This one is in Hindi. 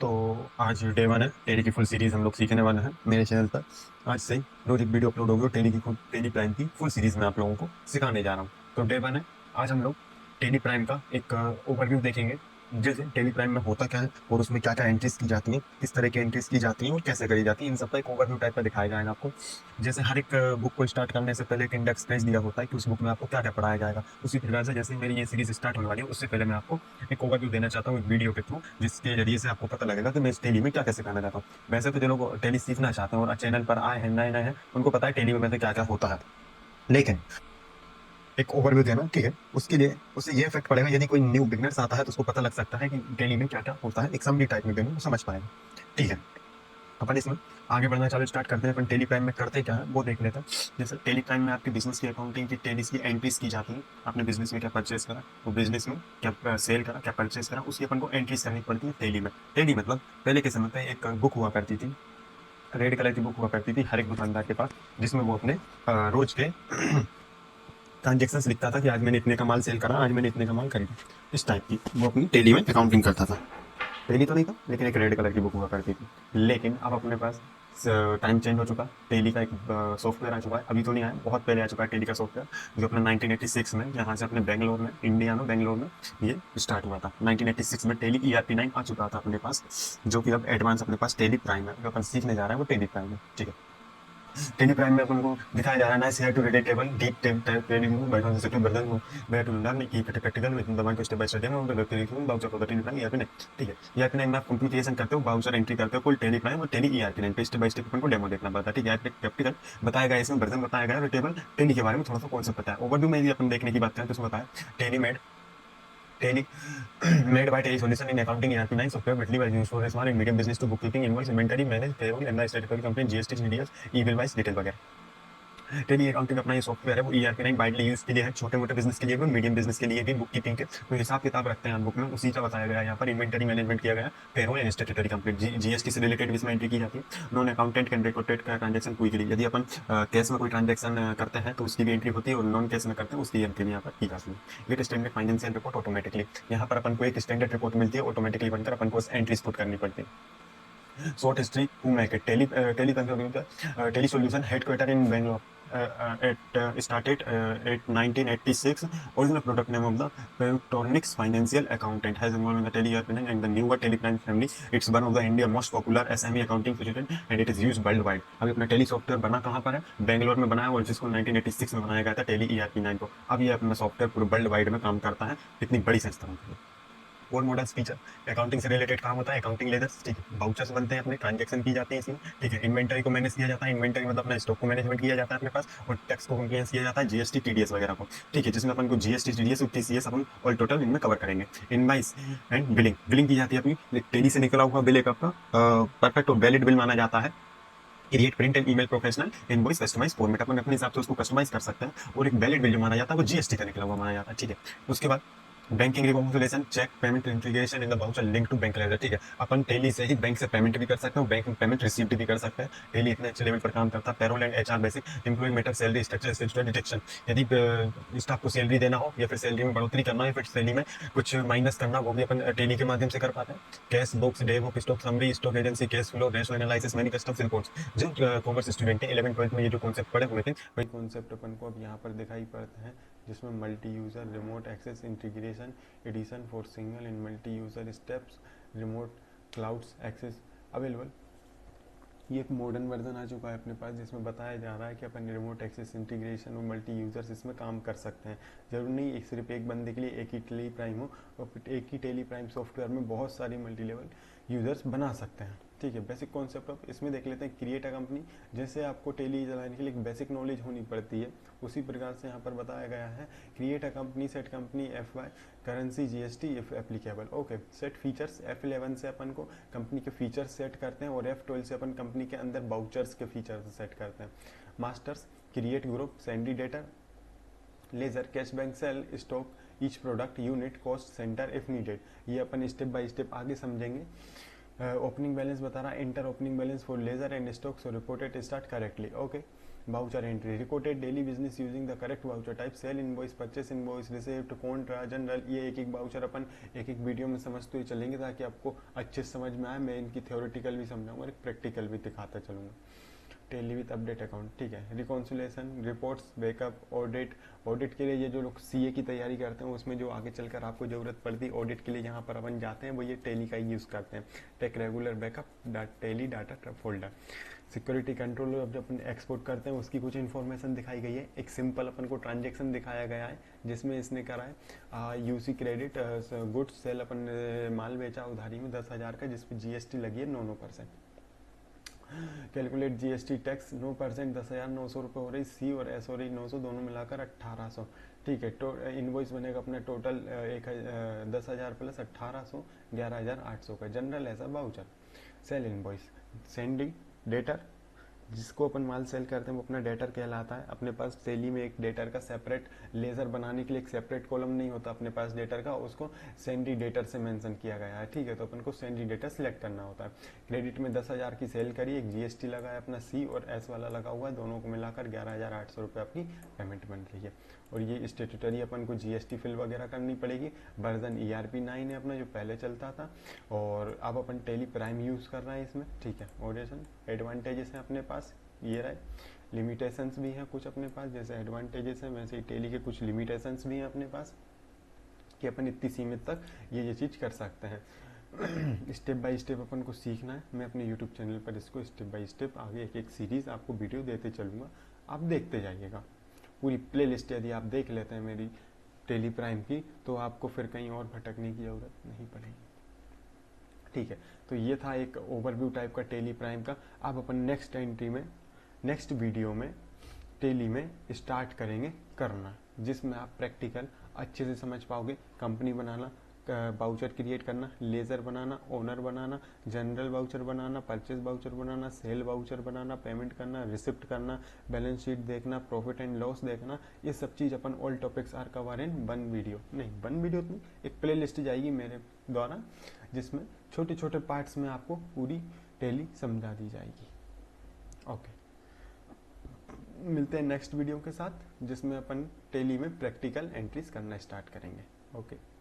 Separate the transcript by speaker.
Speaker 1: तो आज डे वन है टेली की फुल सीरीज हम लोग सीखने वाले हैं मेरे चैनल पर। आज से रोज एक वीडियो अपलोड होगी और टेली प्राइम की फुल सीरीज में आप लोगों को सिखाने जा रहा हूँ। तो डे वन है, आज हम लोग टेली प्राइम का एक ओवरव्यू देखेंगे। जैसे टेली प्राइम में होता क्या है और उसमें क्या क्या एंट्रीज की जाती हैं, किस तरह की एंट्रीज की जाती हैं और कैसे करी जाती है, इन सबका एक ओवरव्यू टाइप का दिखाया जाएगा आपको। जैसे हर एक बुक को स्टार्ट करने से पहले एक इंडेक्स पेज दिया होता है कि उस बुक में आपको क्या क्या पढ़ाया जाएगा। उसी प्रकार से जैसे मेरी ये सीरीज स्टार्ट होने वाली है उससे पहले मैं आपको एक ओवरव्यू देना चाहता हूँ एक वीडियो के थ्रू, जिसके जरिए से आपको पता लगेगा कि मैं इस टेली में क्या क्या सिखाना चाहता हूँ। वैसे तो जो लोग टेली सीखना चाहते हैं और चैनल पर आए हैं नए नए हैं उनको पता है टेली में वैसे क्या क्या होता है, लेकिन एक ओवरव्यू देना ठीक है। उसके लिए उससे ये इफेक्ट पड़ेगा, यदि कोई न्यू बिगनर्स आता है तो उसको पता लग सकता है कि टेली में क्या क्या होता है, एक समरी टाइप में देना वो समझ पाएगा। ठीक है, अपन इसमें आगे बढ़ना चालू स्टार्ट करते हैं। अपन टेली प्राइम में करते क्या है वो देख लेते हैं। जैसे टेली प्राइम में आपकी बिजनेस की अकाउंटिंग की टेली की एंट्रीज की जाती है। आपने बिजनेस में क्या परचेस करा, वो बिजनेस में क्या सेल करा, क्या परचेस करा, उसकी अपन को एंट्रीज करनी पड़ती है टेली में। टेली मतलब पहले के समय पे एक बुक हुआ करती थी, रेड कलर की बुक हुआ करती थी हर एक दुकानदार के पास, जिसमें वो अपने रोज के ट्रांजेक्शन लिखता था कि आज मैंने इतने का माल सेल करा, आज मैंने इतने का माल खरीदा। इस टाइप की वो अपनी टेली में अकाउंटिंग करता था। टेली तो नहीं था लेकिन एक रेड कलर की बुक हुआ करती थी। लेकिन अब अपने पास टाइम चेंज हो चुका, टेली का एक सॉफ्टवेयर आ चुका है। अभी तो नहीं आया, बहुत पहले आ चुका है टेली का सॉफ्टवेयर, जो अपना 1986 में यहाँ से अपने बेंगलोर में, इंडिया में बेंगलोर में ये स्टार्ट हुआ था। 1986 में टेली ERP9 आ चुका था अपने पास, जो कि अब एडवांस अपने पास टेली प्राइम है। जो अपन सीखने जा रहे हैं वो टेली प्राइम है। ठीक है, टेली प्राइम में अपन को दिखाया जा रहा है nice here to relatable deep training बैठन से बर्दन बैठ लर्न की प्रैक्टिकल विद द को step by step demo the curriculum voucher for the Tally prime ERP9। ठीक है, ERP9 में आप कंप्यूटेशन करते हो, बाउचर एंट्री करते हो, फुल टेली प्राइम और टेली ERP9 पे स्टेप बाय स्टेप अपन को डेमो देखना पड़ता है। ठीक है, प्रैक्टिकल बताया गया, इसमें वर्जन बताया गया, टेबल टेली के बारे में थोड़ा सा कॉन्सेप्ट बताया। ओवरव्यू में यदि अपन देखने की बात करें तो उसमें बताया Tally made Tally made by Tele Solution in accounting ERP9 software widely by used for small and medium business to bookkeeping, invoice, inventory, manage, payroll, and the statutory company, GST, GDS, e-bill wise, detail वगैरह। टेली अकाउंटिंग अपना ये सॉफ्टवेयर है वो ERP9 वाइडली यूज के लिए है, छोटे मोटे बिजनेस के लिए भी, मीडियम बिजनेस के लिए भी, बुक कीपिंग के तो हिसाब किताब रखते हैं बुक में, उसी का बताया गया है यहाँ पर। इन्वेंटरी मैनेजमेंट किया गया, payroll and statutory complete, GST से रिलेटेड इसमें एंट्री की जाती है। नॉन अकाउंटेंट कैन रिकॉर्डेड का ट्रांजेक्शन कोई के लिए, यदि अपन कैश में कोई ट्रांजेक्शन करते हैं तो उसकी भी एंट्री होती है, और नॉन कैश में करते हैं उसकी एंट्री यहाँ पर की जाती है। Get standard financial report automatically, यहाँ पर अपन को एक स्टैंडर्ड रिपोर्ट मिलती है, ऑटोमेटिकली बनकर अपन को एंट्रीज पुट करनी पड़ती है। Short history, who make it? Tele Solution headquarter in Bangalore. It started at 1986. Original product name of the Paytronics Financial Accountant has involved in the Tele ERP9 and the newer Teleprime family. It's one of the India most popular SME accounting solution and it is used worldwide. अभी अपना टेली सॉफ्टवेयर बना कहाँ पर है? बेंगलोर में बना है, और जिसको 1986 में बनाया गया था टेली ERP9 को। अब ये अपना सॉफ्टवेयर पूरे वर्ल्ड वाइड में काम करता है, इतनी बड़ी संस्था है। और मॉडल फीचर अकाउंटिंग से रिलेटेड काम होता है, अकाउंटिंग लेजर्स, ठीक है, बाउचर्स बनते हैं अपने, ट्रांजेक्शन की जाती है इसमें। ठीक है, इन्वेंटरी को मैनेज किया जाता है, इन्वेंटरी मतलब अपना स्टॉक को मैनेजमेंट किया जाता है अपने पास, और टैक्स को कंप्लायंस किया जाता है, जीएसटी टीडीएस वगैरह को। ठीक है, जिसमें अपन को जीएसटी टीडीएस और टीसीएस अपन ऑल टोटल इनमें कवर करेंगे। इनवाइस एंड बिलिंग, बिलिंग की जाती है अपनी टेली से निकला हुआ बिल, एक आपका परफेक्ट और वैलिड बिल माना जाता है। Create print and email professional invoice customise format, अपन अपने हिसाब से उसको कस्टमाइज कर सकते हैं, और एक वैलिड बिल जो माना जाता है वो जीएसटी का निकला हुआ माना जाता है। ठीक है, उसके बाद banking reconciliation cheque payment integration in the voucher link to bank ledger. ठीक है, अपन टेली से ही बैंक से पेमेंट भी कर सकते हैं, बैंक में पेमेंट रिसीव्ड भी कर सकते हैं। टेली इतने अच्छे लेवल पर काम करता है। Payroll and HR basic employ matter salary structure status detection, यदि स्टाफ को सैलरी देना हो या फिर सैलरी में बढ़ोतरी करना हो या फिर सैलरी में कुछ माइनस करना, वो भी अपन टेली के माध्यम से कर पाते हैं। Cash books, day book, stock summary, stock agency, cash flow, ratio analysis, many customs reports. जो कॉमर्स स्टूडेंट है 11th 12th में ये जो कॉन्सेप्ट पढ़े हुए थे वही कॉन्सेप्ट अपन को अब यहाँ पर दिखाई पड़ते हैं, जिसमें multi user remote access integration edition for single and multi user steps, remote clouds access available. ये एक मॉडर्न वर्जन आ चुका है अपने पास, जिसमें बताया जा रहा है कि अपन रिमोट एक्सेस इंटीग्रेशन और मल्टी यूजर्स इसमें काम कर सकते हैं। जरूर नहीं एक सिर्फ एक बंदे के लिए एक ही टेली प्राइम हो, और फिर एक ही टेली प्राइम सॉफ्टवेयर में बहुत सारी मल्टी लेवल यूजर्स बना सकते हैं। ठीक है, बेसिक कॉन्सेप्ट अब इसमें देख लेते हैं। क्रिएट अ कंपनी, जैसे आपको टेली चलाने के लिए एक बेसिक नॉलेज होनी पड़ती है, उसी प्रकार से यहाँ पर बताया गया है। Create a company, set company FY currency GST if applicable. Okay, set features, F11 से अपन को कंपनी के फीचर्स सेट करते हैं, और F12 से अपन कंपनी के अंदर बाउचर्स के फीचर्स सेट करते हैं। Masters, create group, sundry data, ledger, cash bank sale, stock, each product, unit, cost centre if needed. ये अपन स्टेप बाय स्टेप आगे समझेंगे। ओपनिंग बैलेंस बता रहा है, enter opening balance for ledger and stock so reported start correctly. Okay,
Speaker 2: voucher entry, recorded daily business using the correct voucher type, sale invoice, purchase invoice, receipt, contra, general. ये एक एक वाउचर अपन एक एक वीडियो में समझते हुए चलेंगे ताकि आपको अच्छे से समझ में आए। मैं इनकी थ्योरेटिकल भी समझाऊंगा और एक प्रैक्टिकल भी दिखाता चलूंगा। टेली विथ अपडेट अकाउंट, ठीक है। Reconciliation, reports, backup, audit. Audit के लिए ये जो लोग सीए की तैयारी करते हैं उसमें जो आगे चलकर आपको जरूरत पड़ती है ऑडिट के लिए, यहाँ पर अपन जाते हैं वो ये टेली का यूज़ करते हैं। Take regular backup, Tally data folder. Security control, जब अपन एक्सपोर्ट करते हैं उसकी कुछ इन्फॉर्मेशन दिखाई गई है। एक सिंपल अपन को ट्रांजेक्शन दिखाया गया है जिसमें इसने करा है यूसी क्रेडिट गुड्स सेल, अपन ने माल बेचा उधारी में 10,000 का जिसपे जीएसटी लगी है 9%। कैलकुलेट जीएसटी टैक्स 9%, 10,900 रुपये हो रही। सी और एस हो रही 900, दोनों मिलाकर 1,800। ठीक है। इनवॉइस बनेगा अपना टोटल 10,000 प्लस 1,800, 11,800 का। जनरल ऐसा voucher. Sale invoice, sundry debtor, जिसको अपन माल सेल करते हैं वो अपना डेटर कहलाता है। अपने पास टेली में एक डेटर का सेपरेट, लेजर बनाने के लिए एक सेपरेट कॉलम नहीं होता अपने पास डेटर का, उसको सेंडी डेटर से मेंशन किया गया है। ठीक है, तो अपन को सेंडी डेटर सिलेक्ट करना होता है। क्रेडिट में 10,000 की सेल करी, एक जीएसटी लगा है अपना, सी और एस वाला लगा हुआ है, दोनों को मिलाकर 11,800 रुपये अपनी पेमेंट बन रही है। और ये स्टेटूटरी अपन को जीएसटी फिल वगैरह करनी पड़ेगी। वर्जन ERP 9 है अपना जो पहले चलता था, और अब अपन टेली प्राइम यूज़ कर रहे हैं इसमें। ठीक है। ऑडिशन एडवांटेजेस हैं अपने पास ये रहे, लिमिटेशंस भी हैं कुछ अपने पास, जैसे एडवांटेजेस हैं वैसे ही टेली के कुछ लिमिटेशंस भी हैं अपने पास कि अपन इतनी सीमित तक ये चीज़ कर सकते हैं। स्टेप बाय स्टेप अपन को सीखना है। मैं अपने यूट्यूब चैनल पर इसको स्टेप बाय स्टेप आगे एक एक सीरीज़ आपको वीडियो देते चलूँगा, आप देखते जाइएगा। पूरी प्ले लिस्ट यदि आप देख लेते हैं मेरी टेली प्राइम की, तो आपको फिर कहीं और भटकने की ज़रूरत नहीं पड़ेगी। ठीक है, तो ये था एक ओवरव्यू टाइप का टेली प्राइम का। अब अपन नेक्स्ट एंट्री में, नेक्स्ट वीडियो में टेली में स्टार्ट करेंगे करना, जिसमें आप प्रैक्टिकल अच्छे से समझ पाओगे। कंपनी बनाना, वाउचर क्रिएट करना, लेजर बनाना, ओनर बनाना, जनरल वाउचर बनाना, परचेज वाउचर बनाना, सेल वाउचर बनाना, पेमेंट करना, रिसिप्ट करना, बैलेंस शीट देखना, प्रॉफिट एंड लॉस देखना। ये सब चीज़ अपन all topics are cover in one video, नहीं वन वीडियो नहीं, एक प्ले लिस्ट जाएगी मेरे द्वारा जिसमें छोटे छोटे पार्ट्स में आपको पूरी टेली समझा दी जाएगी। ओके, मिलते हैं नेक्स्ट वीडियो के साथ जिसमें अपन टेली में प्रैक्टिकल एंट्रीज करना स्टार्ट करेंगे। ओके।